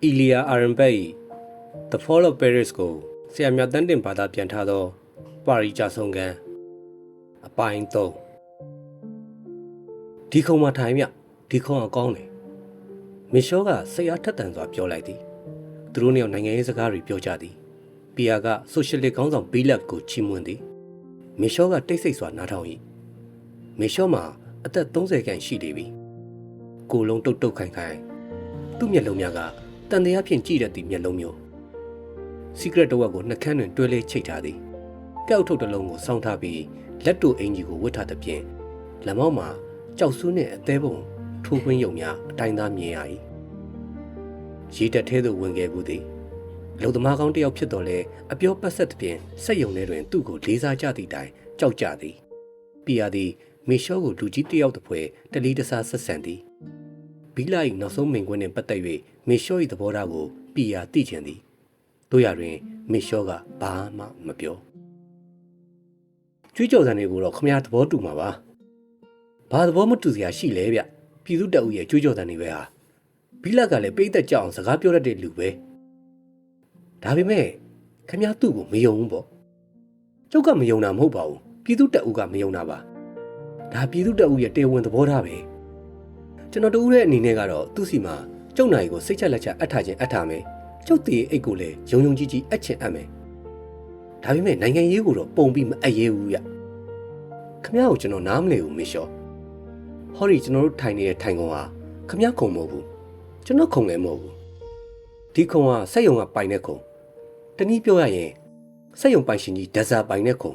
Ilya Arenberg The Fall of Paris ကိုဆရာမြတ်တန်းတင်ဘာသာပြန်ထားသောပါရီကြဆုံးကန်အပိုင်း3ဒီခုံမှာထိုင်မြဒီခုံအကောင်းတယ်မစ်ရှောကစိတ်အားထက်သန်စွာပြောလိုက်သည်သူတို့နှစ်ယောက်နိုင်ငံရေးစကားတွေပြောကြသည်ပီယာကဆိုရှယ်လစ်ခေါင်းဆောင်ဘီလက်ကိုချီးမွမ်းသည်မစ်ရှောကတိတ်ဆိတ်စွာနားထောင်၏မစ်ရှောမှာအသက်30ခန့်ရှိနေပြီကိုယ်လုံးတုတ်တုတ်ခိုင်ခိုင်သူ့မျက်လုံးများကတန်တရားဖြင့်ကြည့်တတ်သည့်မျက်လုံးမျိုးစီကရက်တဝက်ကိုနှကန်းတွင်တွဲလဲချိတ်ထားသည်ကောက်ထုတ်တစ်လုံးကိုစောင်းထားပြီးလက်တူအင်ကြီးကိုဝတ်ထားသဖြင့်လက်မောက်မှာကြောက်ဆူးနှင့်အသေးပုံထိုးခွင်းယုံများအတိုင်းသားမြင်ရ၏ရေတက်ထဲသို့ဝင်ခဲ့ဘူးသည်လုံသမားကောင်းတစ်ယောက်ဖြစ်တော်လဲအပြောပတ်ဆက်သဖြင့်စက်ယုံထဲတွင်သူ့ကိုလေးစားကြသည့်တိုင်ကြောက်ကြသည်ပီယာသည်မေရှောကိုလူကြီးတစ်ယောက်တစ်ဖွဲတလီတစားဆက်ဆံသည်ဘီလာ၏နောက်ဆုံးမိန့်ခွန်းနှင့်ပတ်သက်၍မေရှော၏သဘောထားကိုပီယာသိချင်သည်တို့ရတွင်မေရှောကဘာမှမပြောကြွေးကြော်သံတွေကိုတော့ခမရသဘောတူမှာပါဘာသဘောမတူစရာရှိလဲဗျပြည်သူတပ်ဦးရဲ့ကြွေးကြော်သံတွေပဲဟာဘီလကလည်းပိတ်သက်ကြအောင်စကားပြောတတ်တဲ့လူပဲဒါပေမဲ့ခမရသူ့ကိုမယုံဘူးပေါ့ကျုပ်ကမယုံတာမဟုတ်ပါဘူးပြည်သူတပ်ဦးကမယုံတာပါဒါပြည်သူတပ်ဦးရဲ့တရားဝင်သဘောထားပဲကျွန်တော်တို့ရဲ့အနေနဲ့ကတော့သူ့စီမှာကျုပ်နိုင်ကိုစိတ်ချက်လက်ချက်အပ်ထားခြင်းအပ်ထားမယ်ကျုပ်တည်အိတ်ကိုလည်းယုံယုံကြည်ကြည်အပ်ချင်အပ်မယ်ဒါပေမဲ့နိုင်ငံရေးကိုတော့ပုံပြီးမအပ်ရဲဘူးဗျခမရကိုကျွန်တော်နားမလည်ဘူးမေရှောဟောဒီကျွန်တော်တို့ထိုင်နေတဲ့ထိုင်ကုန်ဟာခမရခုံမဟုတ်ဘူးကျွန်တော်ခုံလည်းမဟုတ်ဘူးဒီခုံကစက်ယုံကပိုင်တဲ့ခုံတနည်းပြောရရင်စက်ယုံပိုင်ရှင်ကြီးဒဇာပိုင်တဲ့ခုံ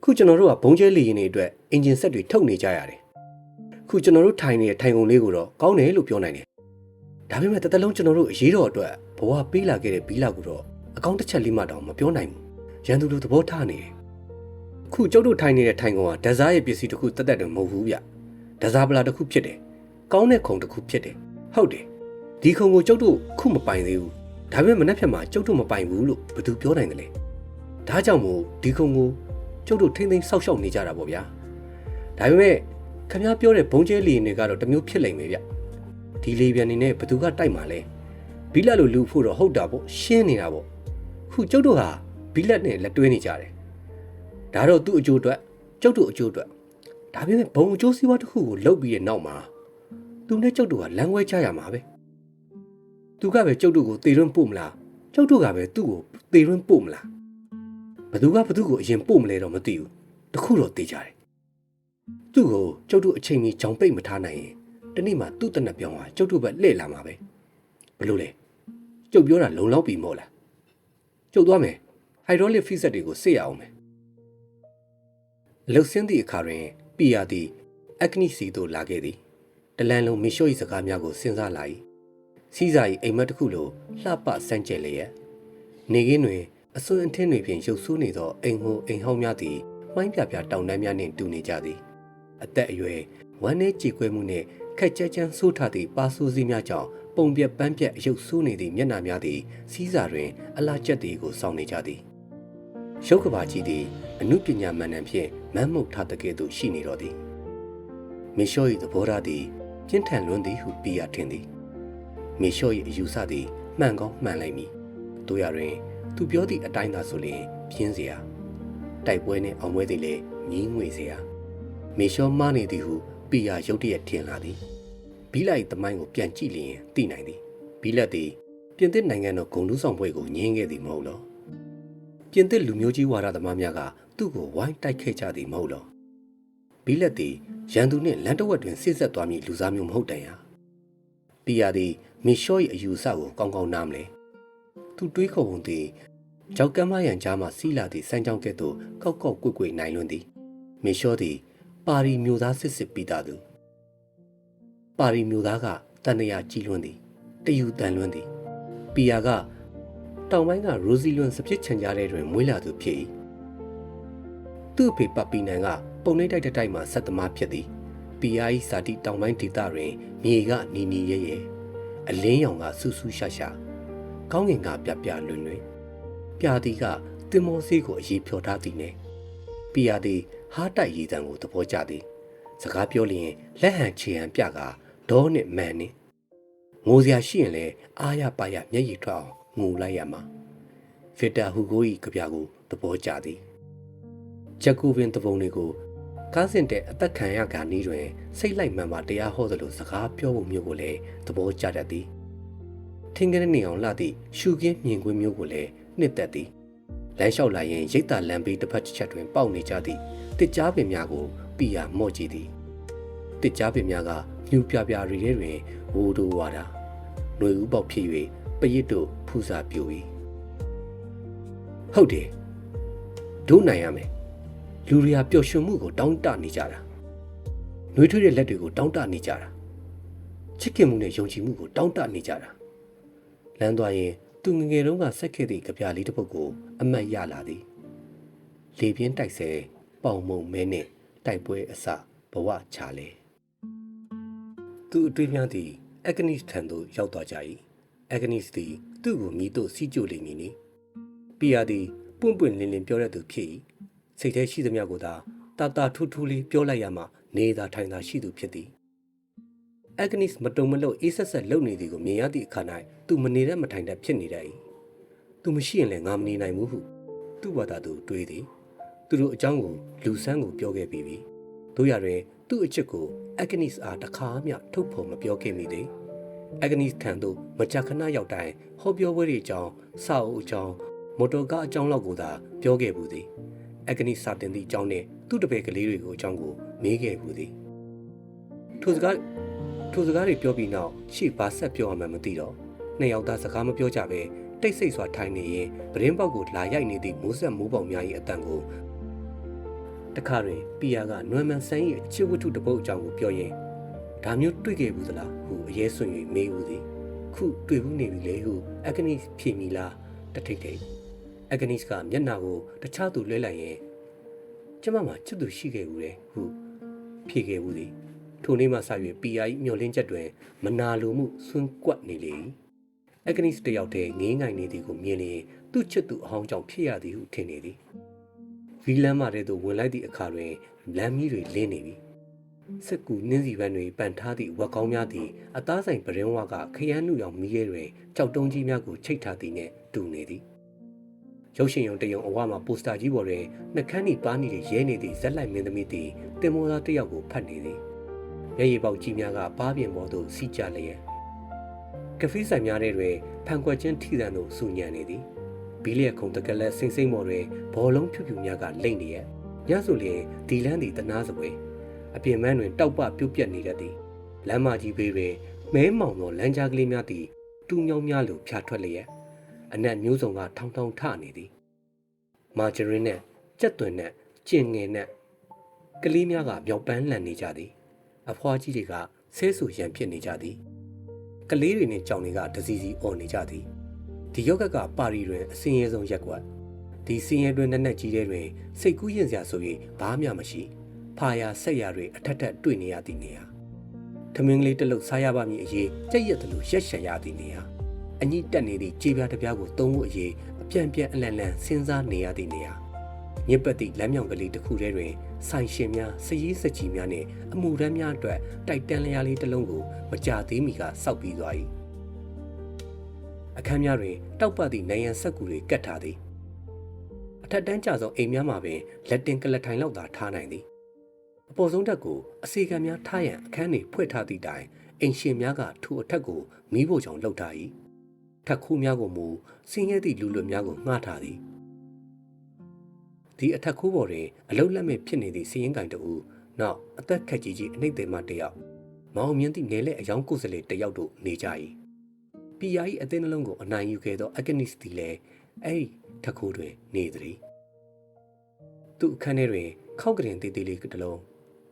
ခုကျွန်တော်တို့ကဘုံကျဲလီရင်တွေအတွက်အင်ဂျင်ဆက်တွေထုတ်နေကြရတယ်ခုကျွန်တော်တို့ထိုင်နေတဲ့ထိုင်ကုန်လေးကိုတော့ကောင်းတယ်လို့ပြောနိုင်တယ်ဒါပေမဲ့တသက်လုံးကျွန်တော်တို့အရေးတော်အတွက်ဘဝပေးလာခဲ့တဲ့ဘီလာကိုတော့အကောင့်တစ်ချက်လေးမှတောင်မပြောနိုင်ဘူးရန်သူတို့သဘောထားနေတယ်ခုကျုပ်တို့ထိုင်နေတဲ့ထိုင်ကုန်ကဒဇာရဲ့ပစ္စည်းတစ်ခုတက်တက်တော့မဟုတ်ဘူးဗျဒဇာပလာတစ်ခုဖြစ်တယ်ကောင်းတဲ့ခုံတစ်ခုဖြစ်တယ်ဟုတ်တယ်ဒီခုံကိုကျုပ်တို့ခုမပိုင်သေးဘူးဒါပေမဲ့မနှက်ဖြတ်မှာကျုပ်တို့မပိုင်ဘူးလို့ဘယ်သူပြောနိုင်တယ်လဲဒါကြောင့်မို့ဒီခုံကိုကျုပ်တို့ထိမ့်သိမ်းဆောက်ရှောက်နေကြတာပေါ့ဗျာဒါပေမဲ့ခင်ဗျားပြောတဲ့ဘုံကျဲလီတွေကတော့တမျိုးဖြစ်လိမ့်မယ်ဗျဒီလေပြန်နေနဲ့ဘသူကတိုက်မှာလဲဘီလက်လိုလူဖို့တော့ဟုတ်တာပေါ့ရှင်းနေတာပေါ့ခုကျုပ်တို့ဟာဘီလက်နဲ့လက်တွဲနေကြတယ်ဒါတော့သူ့အကျိုးအတွက်ကျုပ်တို့အကျိုးအတွက်ဒါပေမဲ့ဘုံအကျိုးစီးပွားတစ်ခုကိုလုပ်ပြီးတဲ့နောက်မှာသူနဲ့ကျုပ်တို့ကလမ်းခွဲချရမှာပဲသူကပဲကျုပ်တို့ကိုသေရွန်းပို့မလားကျုပ်တို့ကပဲသူ့ကိုသေရွန်းပို့မလားဘသူကဘသူ့ကိုအရင်ပို့မလဲတော့မသိဘူးတခုတော့သိကြတယ်သူ့ကိုကျုပ်တို့အချိန်ကြီးကြောင်ပိတ်မထားနိုင်ရင်တနေ့မှသူ့တနက်ပြောင်းသွားကျုပ်တို့ပဲလှည့်လာမှာပဲဘလို့လဲကျုပ်ပြောတာလုံလောက်ပြီမို့လားကျုပ်သွားမယ်ဟိုက်ဒရိုလစ်ဖိစက်တွေကိုစစ်ရအောင်မယ်လှုပ်ဆင်းသည့်အခါတွင်ပီယာသည်အက်ကနီစီသို့လာခဲ့သည်တလန်လုံးမီရှို့၏စကားများကိုစဉ်းစားလာ၏စီးစာ၏အိမ်မက်တစ်ခုလိုလှပစမ်းကြဲလျက်နေခင်းတွင်အစွန်းအထင်းတွေဖြင့်ရုပ်ဆိုးနေသောအိမ်ဟိုအိမ်ဟောင်းများသည်မှိုင်းပြပြတောင်တန်းများနှင့်တူနေကြသည်အသက်အရွယ်ဝမ်းနည်းကြေကွဲမှုနှင့်ခက်ကြမ်းကြမ်းဆိုးထသည့်ပါဆိုးစည်းများကြောင့်ပုံပြက်ပန်းပြက်ရုပ်ဆိုးနေသည့်မျက်နှာများသည်စီးစာတွင်အလားကျက်သည်ကိုစောင့်နေကြသည်ရုပ်ကဘာကြီးသည်အနုပညာမှန်တမ်းဖြင့်မမ်းမှုတ်ထားတဲ့ကဲ့သို့ရှိနေတော်သည်မေရှော၏သဘောထားသည်ပြင်းထန်လွန်းသည်ဟုပီယာထင်သည်မေရှော၏အယူဆသည်မှန်ကောင်းမှန်လိုက်မည်တို့ရတွင်သူပြောသည့်အတိုင်းသာဆိုလျှင်ပြင်းเสียတိုက်ပွဲနှင့်အောင်ပွဲသည်လည်းငြင်းငွေเสียမေရှောမားနေသည်ဟုပီယာရုတ်တရက်ထင်လာသည်ဘီလိုက်သမိုင်းကိုပြန်ကြည့်လျင်သိနိုင်သည်ဘီလက်သည်ပြင်သစ်နိုင်ငံတော်ဂုဏ်ထူးဆောင်ပွဲကိုညှင်းခဲ့သည်မဟုတ်လောပြင်သစ်လူမျိုးကြီးဝါဒသမားများကသူ့ကိုဝိုင်းတိုက်ခဲ့ကြသည်မဟုတ်လောဘီလက်သည်ရန်သူနှင့်လမ်းတစ်ဝက်တွင်ဆစ်ဆက်သွားမည့်လူစားမျိုးမဟုတ်တန်ရာပီယာသည်မေရှော၏အယူအဆကိုကောင်းကောင်းနားမလဲသူတွေးခေါ်ပုံသည်ကြောက်ကမ်းမရန်ကြားမှစီးလာသည့်စမ်းကြောင်းကဲ့သို့ကောက်ကောက်ကွေ့ကွေ့နိုင်လွန်းသည်မေရှောသည်ပါရီမျိုးသားစစ်စစ်ပြီးသားသူပါရီမျိုးသားကတန်တရာကြီးလွန်းသည်တယူတန်လွန်းသည်ပီယာကတောင်ပိုင်းကရိုစီလွန်စပစ်ချန်ကြားတဲ့တွင်မွေးလာသူဖြစ်၏သူ့အဖေပပီနန်ကပုံနှိပ်တိုက်တိုက်မှဆက်သမားဖြစ်သည်ပီယာ၏ဇာတိတောင်ပိုင်းဒေသတွင်မြေကနီနီရဲရဲအလင်းရောင်ကဆူဆူရှာရှာကောင်းကင်ကပြပြလွင်လွင်ပြာသည်ကတင်မောဆေးကိုအရေးဖြော်ထားသည်နှင့်ပီယာသည်ဟားတိုက်ရည်တံကိုသဘောကျသည်စကားပြောလျင်လက်ဟန်ခြေဟန်ပြကဒေါနှင့်မန်နှင့် ငိုစရာရှိရင်လည်းအားရပါရမျက်ရည်ထွက်အောင်ငိုလိုက်ရမှာဗစ်တာဟူဂို၏ကြပြကိုသဘောကျသည်ဂျက်ကူပင်တပုံတွေကိုကားစင်တဲ့အသက်ခံရကနီးတွင်စိတ်လိုက်မှန်မှတရားဟောသလိုစကားပြောဖို့မျိုးကိုလည်းသဘောကျတတ်သည်ထင်းကလေးနေအောင်လှသည့်ရှူကင်းမြင်ကွင်းမျိုးကိုလည်းနှစ်သက်သည်လမ်းလျှောက်လာရင်ရိတ်တာလမ်းဘေးတစ်ဖက်တစ်ချက်တွင်ပေါက်နေကြသည့်တစ်ကြားပင်များကိုပြရမော့ကြည့်သည်တစ်ကြားပင်များကညူပြပြရီထဲတွင်ဝိုးတိုးဝါတာຫນွေဥပေါက်ဖြစ်၍ပရစ်တို့ဖူးစာပြို၏ဟုတ်တယ်ဒုနိုင်ရမယ်လူတွေကပျော်ရွှင်မှုကိုတောင်းတနေကြတာနှွေးထွေးတဲ့လက်တွေကိုတောင်းတနေကြတာချစ်ခင်မှုနဲ့ယုံကြည်မှုကိုတောင်းတနေကြတာလမ်းသွားရင်သူငငယ်တုန်းကဆက်ခဲ့သည့်ကြပြလေးတစ်ပုဒ်ကိုအမတ်ရလာသည်လေပြင်းတိုက်ဆဲပေါင်မုံမဲနှင့်တိုက်ပွဲအစဘဝချလေသူအတွေ့များသည်အက်ဂနစ်ထံသို့ရောက်သွားကြ၏အက်ဂနစ်သည်သူ့ကိုမိတို့စီးကြိုလိမ့်မည်နီပီယာသည်ပွင့်ပွင့်လင်းလင်းပြောတဲ့သူဖြစ်၏စိတ်ထဲရှိသမျှကိုသာတာတာထူးထူးလေးပြောလိုက်ရမှနေသာထိုင်သာရှိသူဖြစ်သည်အက်ဂနစ်မတုံမလို့အေးဆက်ဆက်လှုပ်နေသည်ကိုမြင်ရသည့်အခါ၌သူမနေတတ်မထိုင်တတ်ဖြစ်နေတတ်၏သူမရှိရင်လည်းငါမနေနိုင်ဘူးဟုသူ့ဘာသာသူတွေးသည်သူတို့အကြောင်းကိုလူဆန်းကိုပြောခဲ့ပြီးပြီတို့ရတွင်သူ့အချစ်ကိုအက်ဂနစ်အားတခါမှထုတ်ဖော်မပြောခဲ့မိသေးအက်ဂနစ်ခံသို့မကြာခဏရောက်တိုင်းဟောပြောပွဲတွေအကြောင်းစာအုပ်အကြောင်းမော်တော်ကားအကြောင်းလောက်ကိုသာပြောခဲ့ဘူးသည်အက်ဂနစ်စာတင်သည့်အကြောင်းနှင့်သူ့တပည့်ကလေးတွေကိုအကြောင်းကိုမေးခဲ့ဘူးသည်ထိုစကားတွေပြောပြီးနောက်ရှေ့ဘာဆက်ပြောရမှန်းမသိတော့နှစ်ယောက်သားစကားမပြောကြဘဲတိတ်ဆိတ်စွာထိုင်နေရင်ပရင်းပေါက်ကိုလာရိုက်နေသည့်မိုးဆက်မိုးပေါက်များ၏အတန်ကိုတခါတွင်ပီယာကနွယ်မန်ဆန်း၏အချစ်ဝတ္ထုတစ်ပုဒ်အကြောင်းကိုပြောရင်ဒါမျိုးတွေ့ခဲ့ဘူးသလားဟုအရေးဆွံ့၍မေးဦးသည်ခုတွေ့ဘူးနေပြီလေဟုအက်ဂနစ်ဖြေမိလားတထိတ်ထိတ်အက်ဂနစ်ကမျက်နှာကိုတခြားသူလွှဲလိုက်ရင်ကျမမှာချစ်သူရှိခဲ့ဘူးလေဟုဖြေခဲ့ဘူးသည်ထိုနေ့မှစ၍ပီယာ၏မျောလင်းချက်တွင်မနာလိုမှုဆွန့်ကွက်နေလေ၏အက်ဂနစ်တယောက်တည်းငေးငိုင်နေသည်ကိုမြင်လျင်သူ့ချစ်သူအဟောင်းကြောင့်ဖြစ်ရသည်ဟုထင်နေသည်ဗီလန်မာတဲ့သို့ဝင်လိုက်သည့်အခါတွင်လမ်းမီးတွေလင်းနေပြီစက်ကူနှင်းစီပန်းတွေပန်ထားသည့်ဝက်ကောင်းများသည်အသားဆိုင်ပရင်းဝါကခရမ်းနုရောင်မီးရဲတွင်ကြောက်တုံးကြီးများကိုချိတ်ထားသည်နှင့်တူနေသည်ရုပ်ရှင်ရုံတရုံအဝမှာပိုစတာကြီးပေါ်တွင်နှကန်းဤပါးနီတွေရဲနေသည့်ဇက်လိုက်မင်းသမီးသည်တင်မောသားတစ်ယောက်ကိုဖတ်နေသည်မျက်ရည်ပေါက်ကြီးများကပါးပြင်ပေါ်သို့စီးကျလျက်ကဖေးဆိုင်များထဲတွင်ဖန်ကွက်ချင်းထိသံသို့ဆူညံနေသည်ဘီလျက်ခုံတကလက်စိမ့်စိမ့်ပေါ်တွင်ဘောလုံးဖြူဖြူများကလိမ့်နေရဲ့ညဆိုလျင်ဒီလန်းသည်တနာစပွဲအပြင်မန်းတွင်တောက်ပပြုတ်ပြက်နေတတ်သည်လမ်းမကြီးဘေးတွင်မဲမောင်သောလမ်းကြားကလေးများသည်တူးမြောင်းများလိုဖြာထွက်လျက်အနက်မျိုးစုံကထောင်ထောင်ထနေသည်မာဂျရင်းနှင့်ကြက်သွင်နှင့်ကျင်ငယ်နှင့်ကလေးများကမြောက်ပန်းလန်နေကြသည်အဖွားကြီးတွေကဆဲဆူရန်ဖြစ်နေကြသည်ကလေးတွေနှင့်ကြောင်တွေကတစီစီအော်နေကြသည်ဒီယောက်ကပါရီတွင်အစင်းရဲဆုံးရက်ကွက်ဒီစင်းရဲတွင်နက်ကြီးထဲတွင်စိတ်ကူးရင်စရာဆို၍ဘာမှမရှိဖာယာဆက်ရတွေအထက်ထက်တွေ့နေရသည့်နေရာထမင်းကလေးတစ်လုံးစားရပါမည်အရေးကြက်ရက်သလိုရက်ရှန်ရသည့်နေရာအညစ်တက်နေသည့်ခြေပြားတစ်ပြားကိုသုံးဖို့အရေးအပြန်အလှန်လှန်စဉ်းစားနေရသည့်နေရာမြစ်ပတ်သည့်လမ်းမြောင်ကလေးတစ်ခုထဲတွင်ဆိုင်ရှင်များစည်ရည်စကြီးများနှင့်အမှုရမ်းများအတွက်တိုက်တန်းလျားလေးတစ်လုံးကိုမကြသေးမီကစောက်ပြီးသွား၏အခန်းများတွင်တောက်ပသည့်နိုင်ရန်ဆက်ကူတွေကတ်ထားသည်အထက်တန်းကျသောအိမ်များမှာပင်လက်တင်ကလထိုင်လောက်သာထားနိုင်သည်အပေါ်ဆုံးထက်ကိုအစီကံများထားရန်အခန်းတွေဖွင့်ထားသည့်တိုင်အိမ်ရှင်များကထိုအထက်ကိုမီးဖို့ကြောင့်လှုပ်ထား၏ထက်ခိုးများကိုမူဆင်းရဲသည့်လူလွတ်များကိုငှားထားသည်ဒီအထက်ခိုးပေါ်တွင်အလုတ်လက်မဲ့ဖြစ်နေသည့်စီရင်ကင်တူနောက်အသက်ခက်ကြီးကြီးအနှိမ့်သိမ်းမှတယောက်မောင်မြင့်သည့်ငယ်လက်အယောင်ကိုယ်စလေတယောက်တို့နေကြ၏ပီယာ၏အသင်းနှလုံးကိုအနိုင်ယူခဲ့သောအက်ဂနစ်သည်လည်းအဲ့ဒီထက်ခိုးတွင်နေသည်သူ့အခန်းထဲတွင်ခောက်ကရင်သေးသေးလေးတစ်လုံး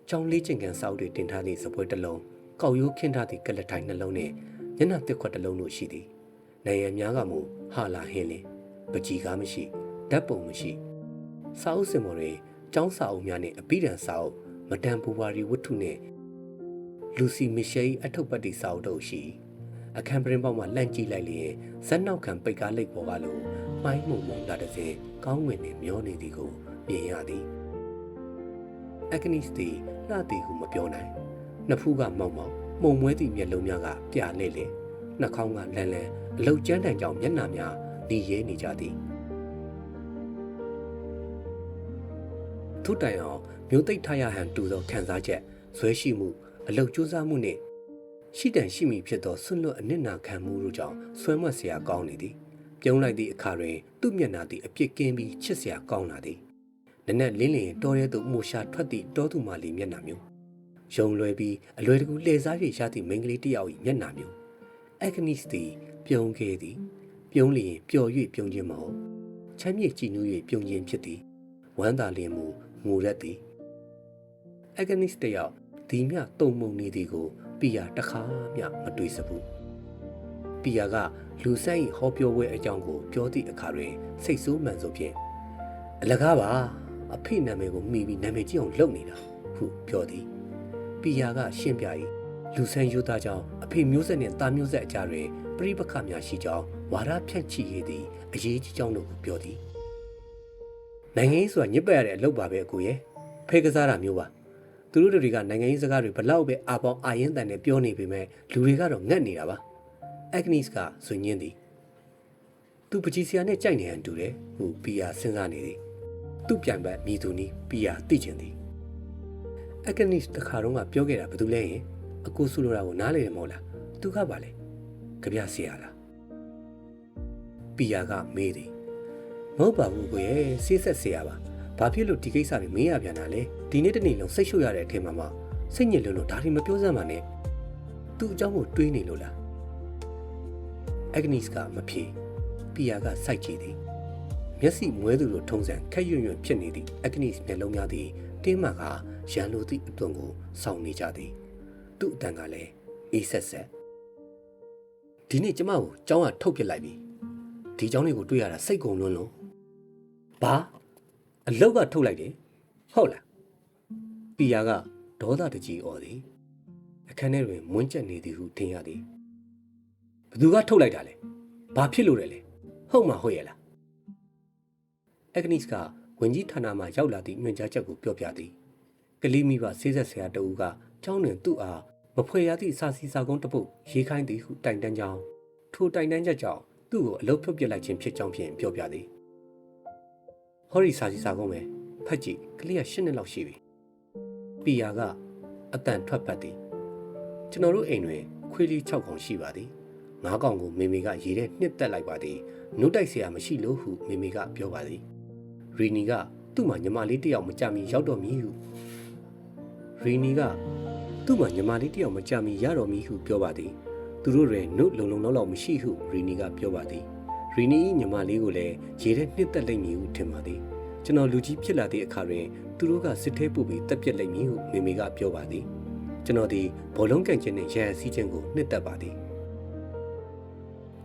ကြောင်လေးကျင်ကန်စောက်တွေတင်ထားသည့်စပွဲတစ်လုံးကောက်ရိုးခင်းထားသည့်ကလထိုင်နှလုံးနှင့်ညနာတစ်ခွက်တစ်လုံးတို့ရှိသည်နိုင်ရန်များကမူဟာလာဟင်းလင်းပကြီးကားမရှိဓာတ်ပုံမရှိစာအုပ်စင်ပေါ်တွင်ကျောင်းစာအုပ်များနှင့်အပိဓာန်စာအုပ်မဒန်ဘူဝါရီဝတ္ထုနှင့်လူစီမီရှယ်အထုပ်ပတ်တီစာအုပ်တို့ရှိအခန်းပရင်ပေါက်မှလှန့်ကြည့်လိုက်လျင်ဇက်နောက်ခံပိတ်ကားလိပ်ပေါ်ကလိုမိုင်းမုံမုံလာတဲ့စဉ်ကောင်းဝင်နှင့်မျောနေသည်ကိုမြင်ရသည်အက်ဂနစ်သည်လှသည်ဟုမပြောနိုင်နှစ်ဖူးကမောက်မောက်မှုံမွဲသည့်မျက်လုံးများကပြလဲ့လေ နှာခေါင်းကလန်လန်အလုတ်ကျန်းတန်ကြောင်မျက်နှာများဒီရဲနေကြသည်ထို့တိုင်အောင်မျိုးသိပ်ထားရဟန်တူသောခံစားချက်ဇွဲရှိမှုအလုတ်ကြိုးစားမှုနှင့်ရှိတန်ရှိမိဖြစ်သောဆွလွတ်အနစ်နာခံမှုတို့ကြောင့်ဆွဲမွက်เสียကောင်းနေသည်ပြုံးလိုက်သည့်အခါတွင်သူ့မျက်နှာသည်အပြစ်ကင်းပြီးချစ်เสียကောင်းလာသည်နက်နက်လင်းလင်းတောရဲသို့မှုရှာထွက်သည့်တောသူမလေးမျက်နှာမျိုးယုံလွယ်ပြီးအလွယ်တကူလှည့်စား၍ရသည့်မိန်းကလေးတစ်ယောက်၏မျက်နှာမျိုးအက်ဂနစ်သည်ပြုံးခဲ့သည်ပြုံးလျင်ပျော်၍ပြုံးခြင်းမဟုတ်ချမ်းမြေ့ကြည်နူး၍ပြုံးခြင်းဖြစ်သည်ဝမ်းသာလျင်မူငိုရက်သည်အက်ဂနစ်တစ်ယောက်ဒီမြတုံမုံနေသည်ကိုပီယာတခါမျှမတွေ့စဘူးပီယာကလူဆိုင်ဟောပြောပွဲအကြောင်းကိုပြောသည့်အခါတွင်စိတ်ဆိုးမှန်ဆိုဖြင့်အလကားပါအဖေနာမည်ကိုမိပြီးနာမည်ကြီးအောင်လုပ်နေတာဟုပြောသည်ပီယာကရှင်းပြ၏လူဆိုင်ယူသားကြောင့်အဖေမျိုးဆက်နှင့်တာမျိုးဆက်အကြားတွင်ပြိပခများရှိကြောင်းဝါဒဖြန့်ချိရသည်အရေးကြီးကြောင်းတို့ကိုပြောသည်နိုင်ငံရေးဆိုတာညစ်ပတ်ရတဲ့အလုပ်ပါပဲအကိုရဲ့ဖဲကစားတာမျိုးပါသူတို့တွေကနိုင်ငံရေးစကားတွေဘလောက်ပဲအာပေါင်းအာရင်တန်နဲ့ပြောနေပေမဲ့လူတွေကတော့ငတ်နေတာပါအက်ဂနစ်ကဆွေညင်းသည်သူပကြီးစရာနဲ့ကြိုက်နေဟန်တူတယ်ဟုပီယာစဉ်းစားနေသည်သူ့ပြန်ပတ်မြည်သူနီးပီယာသိချင်သည်အက်ဂနစ်တခါတော့ကပြောခဲ့တာဘာလို့လဲရင်အကိုဆိုလိုတာကိုနားလေတယ်မဟုတ်လားသူကပါလေကြပြဆရာလားပီယာကမေးသည်မဟုတ်ပါဘူးကိုရဲ့ဆေးဆက်ဆရာပါဘာဖြစ်လို့ဒီကိစ္စတွေမေးရပြန်တာလဲဒီနေ့တနေ့လုံးစိတ်ရှုပ်ရတဲ့အထင်မှာမှစိတ်ညစ်လို့ဒါတွေမပြောစမ်းပါနဲ့သူ့အကြောင်းကိုတွေးနေလို့လားအက်ဂနစ်ကမဖြေပီယာကစိုက်ကြည့်သည်မျက်စိမွဲသူလိုထုံစံခက်ရွံ့ရွံ့ဖြစ်နေသည့်အက်ဂနစ်မျက်လုံးများသည်တင်းမှကရန်လိုသည့်အတွန်းကိုစောင့်နေကြသည်သူ့အတန်ကလည်းအေးဆက်ဆက်ဒီနေ့ကျမကိုကျောင်းကထုတ်ပစ်လိုက်ပြီဒီကျောင်းလေးကိုတွေ့ရတာစိတ်ကုန်လွန်းလို့ဘာအလောက်ကထုတ်လိုက်တယ်ဟုတ်လားပီယာကဒေါသတကြီးអော်သည်အခန်းထဲတွင်မွန်းကျက်နေသည်ဟုထင်ရသည်ဘသူကထုတ်လိုက်တာလဲဘာဖြစ်လို့လဲဟုတ်မှာဟုတ်ရဲ့လားအက်ဂနစ်ကဝင်ကြီးဌာနမှရောက်လာသည့်ညွှန်ကြားချက်ကိုပြောပြသည်ကလေးမိဘဆေးဆက်ဆရာတဦးကကျောင်းတွင်သူ့အားမဖွေရသည့်စာစီစာကုန်းတစ်ပုဒ်ရေးခိုင်းသည်ဟုတိုင်တန်းကြောင်းထိုတိုင်တန်းချက်ကြောင့်သူ့ကိုအလုပ်ဖြုတ်ပစ်လိုက်ခြင်းဖြစ်ကြောင်းဖြင့်ပြောပြသည်ဟော်ရီစာစီစာကုန်းပဲဖတ်ကြည့်ကလေးက8နှစ်လောက်ရှိပြီပီယာကအတန်ထွက်ပတ်သည်ကျွန်တော်တို့အိမ်တွင်ခွေးလေး6ကောင်ရှိပါသည်9ကောင်ကိုမေမေကရေထဲနှစ်သက်လိုက်ပါသည်နှုတ်တိုက်เสียမရှိလို့ဟုမေမေကပြောပါသည်ရီနီကသူ့မှာညီမလေးတစ်ယောက်မကြမီရောက်တော့မည်ဟုရီနီကသူ့မှာညီမလေးတစ်ယောက်မကြမီရတော့မည်ဟုပြောပါသည်သူတို့တွင်နှုတ်လုံလုံလောက်မရှိဟုရီနီကပြောပါသည်ရီနီညီမလေးကိုလည်းရေထဲနှစ်သက်လိုက်မည်ဟုထင်ပါသည်ကျွန်တော်လူကြီးဖြစ်လာသည့်အခါတွင်သူတို့ကစစ်ထဲပို့ပြီးတက်ပြက်လိုက်မည်ဟုမေမေကပြောပါသည်ကျွန်တော်ဒီဘောလုံးကန်ချင်းနဲ့ရန်စီးချင်းကိုနှစ်သက်ပါသည်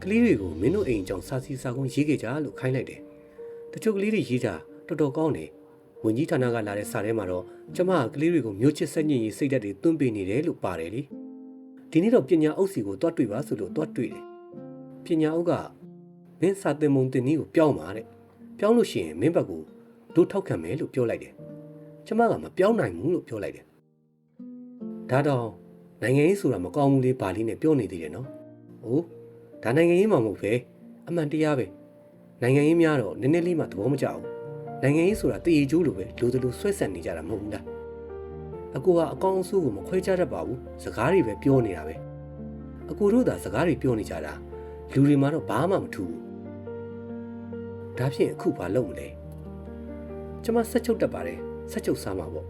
ကလေးတွေကိုမင်းတို့အိမ်ကြောင့်စာစီစာကုန်းရေးခဲ့ကြလို့ခိုင်းလိုက်တယ်တချို့ကလေးတွေရေးတာတော်တော်ကောင်းတယ်ဝင်ကြီးဌာနကလာတဲ့စာထဲမှာတော့ကျမကကလေးတွေကိုမျိုးချစ်ဆက်ညစ်ရေးစိတ်ဓာတ်တွေတွန်းပေးနေတယ်လို့ပါတယ်လေဒီနေ့တော့ပညာအုပ်စီကိုတွားတွေ့ပါဆိုလို့တွားတွေ့တယ်ပညာအုပ်ကမင်းစာသင်မုံတင်နည်းကိုပြောင်းပါတဲ့ပြောင်းလို့ရှိရင်မင်းဘက်ကိုတို့ထောက်ခံမယ်လို့ပြောလိုက်တယ်ကျမကမပြောင်းနိုင်ဘူးလို့ပြောလိုက်တယ်ဒါတော့နိုင်ငံရေးဆိုတာမကောင်းဘူးလေဘာလေးနဲ့ပြောနေသေးတယ်နော်ဟုတ်ဒါနိုင်ငံရေးမှမဟုတ်ပဲအမှန်တရားပဲနိုင်ငံရေးများတော့နည်းနည်းလေးမှသဘောမကျဘူးနိုင်ငံရေးဆိုတာတည်ရကျိုးလိုပဲလူတို့ဆွဲဆက်နေကြတာမဟုတ်ဘူးလားအကူကအကောင်းအဆိုးကိုမခွဲခြားတတ်ပါဘူးစကားတွေပဲပြောနေတာပဲအကူတို့သာစကားတွေပြောနေကြတာလူတွေမှာတော့ဘာမှမထူးဘူးဒါဖြင့်အခုဘာလုပ်မလဲကျမဆက်ချုပ်တတ်ပါတယ်ဆက်ချုပ်စားမှာပေါ့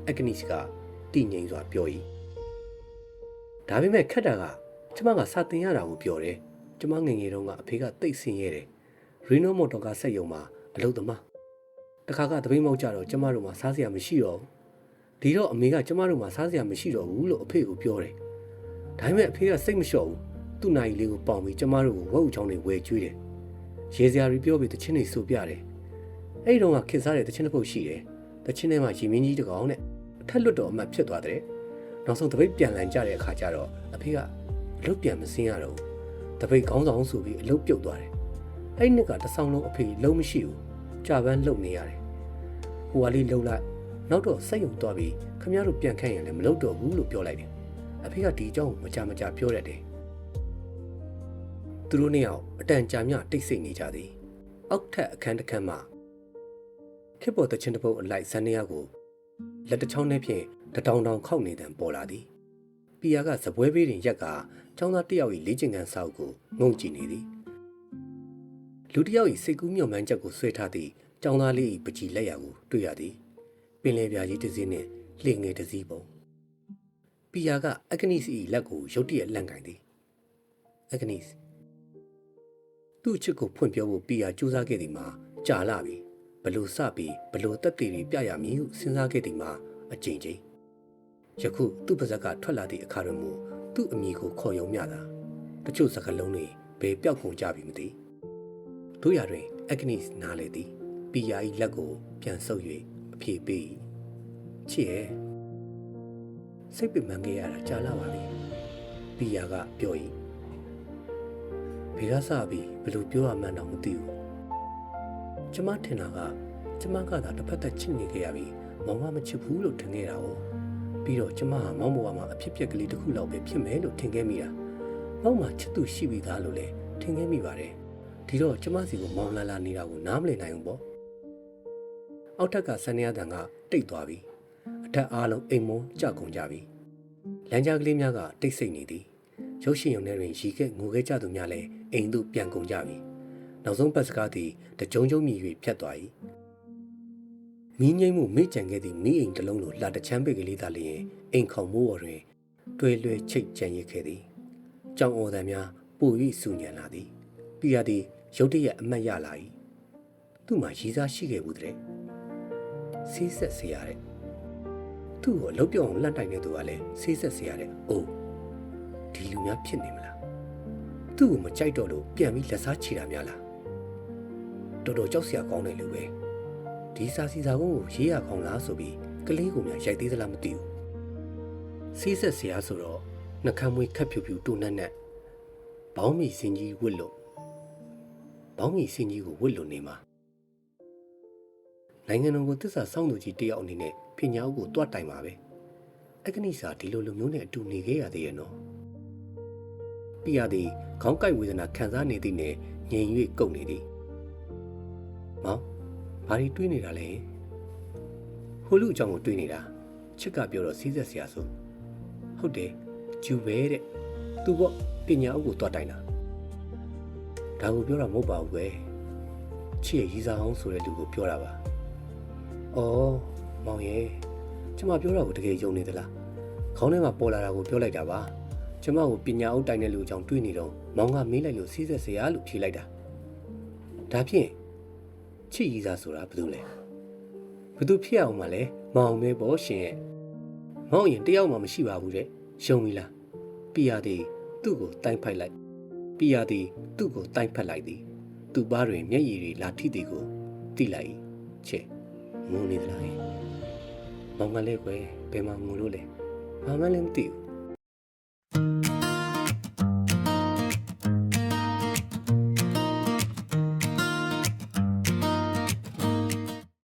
အက်ဂနစ်ကတည်ငြိမ်စွာပြော၏ဒါပေမဲ့ခက်တာကကျမကစာသင်ရတာကိုပြောတယ်ကျမငယ်ငယ်တုန်းကအဖေကတိတ်ဆင်းရဲတယ်ရီနိုမော်တော်ကဆက်ယုံမှာအလုပ်သမားတခါကတပိမောက်ကြတော့ကျမတို့မှာစားစရာမရှိတော့ဘူးဒီတော့အမေကကျမတို့မှာစားစရာမရှိတော့ဘူးလို့အဖေကိုပြောတယ်ဒါပေမဲ့အဖေကစိတ်မလျှော့ဘူးသူ့နိုင်လေးကိုပေါင်ပြီးကျမတို့ကိုဝက်ဥချောင်းတွေဝယ်ကျွေးတယ်ရေစရာတွေပြောပြီးတချင်းတွေဆိုပြတယ်အဲ့ဒီတော့ကခေတ်စားတဲ့တချင်းတစ်ပုတ်ရှိတယ်တချင်းထဲမှာရေမင်းကြီးတစ်ကောင်နဲ့အထက်လွတ်တော်အမှတ်ဖြစ်သွားတယ်နောက်ဆုံးတပိတ်ပြန်လည်ကြတဲ့အခါကျတော့အဖေကအလုပ်ပြန်မစင်းရတော့ဘူးတပိတ်ခေါင်းဆောင်ဆိုပြီးအလုပ်ပြုတ်သွားတယ်အဲ့ဒီနှစ်ကတဆောင်လုံးအဖေလုံးမရှိဘူးကြာပန်းလုံနေရတယ်ဟိုကလေးလှုပ်လိုက်နောက်တော့စိတ်ယုံသွားပြီးခမရတို့ပြန်ခန့်ရင်လည်းမလုပ်တော့ဘူးလို့ပြောလိုက်တယ်အဖေကဒီအကြောင်းကိုမကြပြောတတ်တယ် သူတို့နှစ်ယောက်အတန်ကြာမြတိတ်ဆိတ်နေကြသည်အောက်ထက်အခန်းတစ်ခန်းမှခေတ်ပေါ်တချင်းတစ်ပုတ်အလိုက်ဇန်နေရကိုလက်တစ်ချောင်းနဲ့ဖြင့်တတောင်တောင်ခောက်နေတံပေါ်လာသည်ပီယာကစပွဲဘေးတွင်ရက်ကចောင်းသားတစ်ယောက်၏လေ့ကျင့်ခန်းစာအုပ်ကိုငုံကြည့်နေသည်လူတစ်ယောက်၏စိတ်ကူးမျှော်မှန်းချက်ကိုဆွဲထားသည့်ចောင်းသားလေး၏ပကြည်လက်ရာကိုတွေ့ရသည်ပင်လယ်ပြာကြီးတစ်စင်းနှင့်လှေငယ်တစ်စီးပုံပီယာကအဂနိစ်၏လက်ကိုရုတ်တရက်လန့်ကင်သည်အဂနိစ်သူ့ချစ်ကိုဖွင့်ပြောဖို့ပီယာကြိုးစားခဲ့သည်မှာကြာလာပြီဘလို့စပြီးဘလို့တက်တည်ပြီးပြရမည်ဟုစဉ်းစားခဲ့သည်မှာအကြိမ်ကြိမ်ယခုသူ့ပါဇက်ကထွက်လာသည့်အခါတွင်မူသူ့အမိကိုခေါ်ယုံမြတာတချို့စကားလုံးတွေဘယ်ပြောက်ကုန်ကြပြီမသိတို့ရတွင်အဂနိစ်နားလေသည်ပီယာ၏လက်ကိုပြန်ဆုပ်၍အပြေပေးချစ်ရဲ့စိတ်ပင်ပန်းခဲ့ရတာကြာလာပါပြီပီယာကပြော၏ဘယ်ကစပြီးဘယ်လိုပြောရမှန်းတော့မသိဘူးကျမထင်တာကကျမကသာတစ်ဖက်သက်ချစ်နေခဲ့ရပြီးမောင်မမချစ်ဘူးလို့ထင်ခဲ့တာ哦ပြီးတော့ကျမဟာမောင်ဘဝမှာအဖြစ်ပြက်ကလေးတစ်ခုလောက်ပဲဖြစ်မယ်လို့ထင်ခဲ့မိတာမောင်မချစ်သူရှိပြီးသားလို့လည်းထင်ခဲ့မိပါတယ်ဒီတော့ကျမစီကိုမောင်လာနေတာကိုနားမလည်နိုင်ဘူးပေါ့အောက်ထက်ကဆန်ရတန်ကတိတ်သွားပြီအထက်အားလုံးအိမ်မုံကြကုန်ကြပြီလမ်းကြားကလေးများကတိတ်ဆိတ်နေသည်ရုပ်ရှင်ရုံထဲတွင်ရီခဲ့ငိုခဲ့ကြသူများလည်းအိမ်သို့ပြန်ကုန်ကြပြီနောက်ဆုံးပတ်စကားသည်တကြုံကြုံမြည်၍ဖြတ်သွား၏မင်းငိမ့်မှုမိကြံခဲ့သည့်မိအိမ်တစ်လုံးလိုလှတချမ်းပိတ်ကလေးသာလျင်အိမ်ခေါင်မိုးပေါ်တွင်တွဲလွဲချိတ်ကြံရစ်ခဲ့သည်ကြောင်အော်သံများပို၍ဆူညံလာသည်ပီယာသည်ရုတ်တရက်အမတ်ရလာ၏သူ့မှာရည်စားရှိခဲ့ဘူးတဲ့ဆေးဆက်เสียရတဲ့သူ့ကိုအလုပ်ပြောင်းအောင်လှန့်တိုင်နေသူကလည်းဆေးဆက်เสียရတဲ့အိုးဒီလူများဖြစ်နေမလားသူ့ကိုမကြိုက်တော့လို့ပြန်ပြီးလက်စားချီတာများလားတော်တော်ကြောက်စရာကောင်းတယ်လို့ပဲဒီစာစီစာကုန်းကိုရေးရကောင်းလားဆိုပြီးကလေးကိုများရိုက်သေးသလားမသိဘူးဆေးဆက်เสียဆိုတော့နှကမ်းမွေးခက်ဖြူဖြူတူနက်နက်ဘောင်းမီစင်ကြီးဝစ်လို့ဘောင်းမီစင်ကြီးကိုဝစ်လို့နေမှာနိုင်ငံတော်ကိုတစ္ဆာစောင့်သူကြီးတယောက်အနေနဲ့ပညာဥကိုတွတ်တိုင်ပါပဲအဂနိစာဒီလိုလူမျိုးနဲ့အတူနေခဲ့ရသေးရဲ့နော်ပီယာသည်ခေါင်းကိုက်ဝေဒနာခံစားနေသည်နဲ့ငြိမ်၍ကုတ်နေသည်မောင်ဘာတွေတွေးနေတာလဲဟိုလူအကြောင်းကိုတွေးနေတာချစ်ကပြောတော့စီးဆက်စရာဆိုဟုတ်တယ်ဂျူပဲတဲ့သူပေါ့ပညာဥကိုတွတ်တိုင်တာဒါကိုပြောတာမဟုတ်ပါဘူးကွယ်ချစ်ရဲ့ရီစာအောင်ဆိုတဲ့လူကိုပြောတာပါအော်မောင်ရဲ့ကျမပြောတာကိုတကယ်ယုံနေသလားခေါင်းထဲမှာပေါ်လာတာကိုပြောလိုက်တာပါကျမကိုပညာအုပ်တိုင်တဲ့လူကြောင့်တွေးနေတော့မောင်ကမေးလိုက်လို့စီးဆက်စရာလို့ဖြေလိုက်တာဒါဖြင့်ချစ်ရီစာဆိုတာဘာလို့လဲဘာလို့ဖြစ်အောင်မလဲမောင်မဲပေါ့ရှင်ရဲ့မောင်ရင်တယောက်မှမရှိပါဘူးတဲ့ယုံပြီလားပီယာသည်သူ့ကိုတိုင်ဖိုက်လိုက်ပီယာသည်သူ့ကိုတိုင်ဖက်လိုက်သည်သူ့ဘားတွင်မျက်ရည်တွေလာထိသည်ကိုတိလိုက်ချစ်ငုံနေသလားမောင်ကလည်းကွယ်ဘယ်မှာငုံလို့လဲဘာမှလည်းမသိဘူး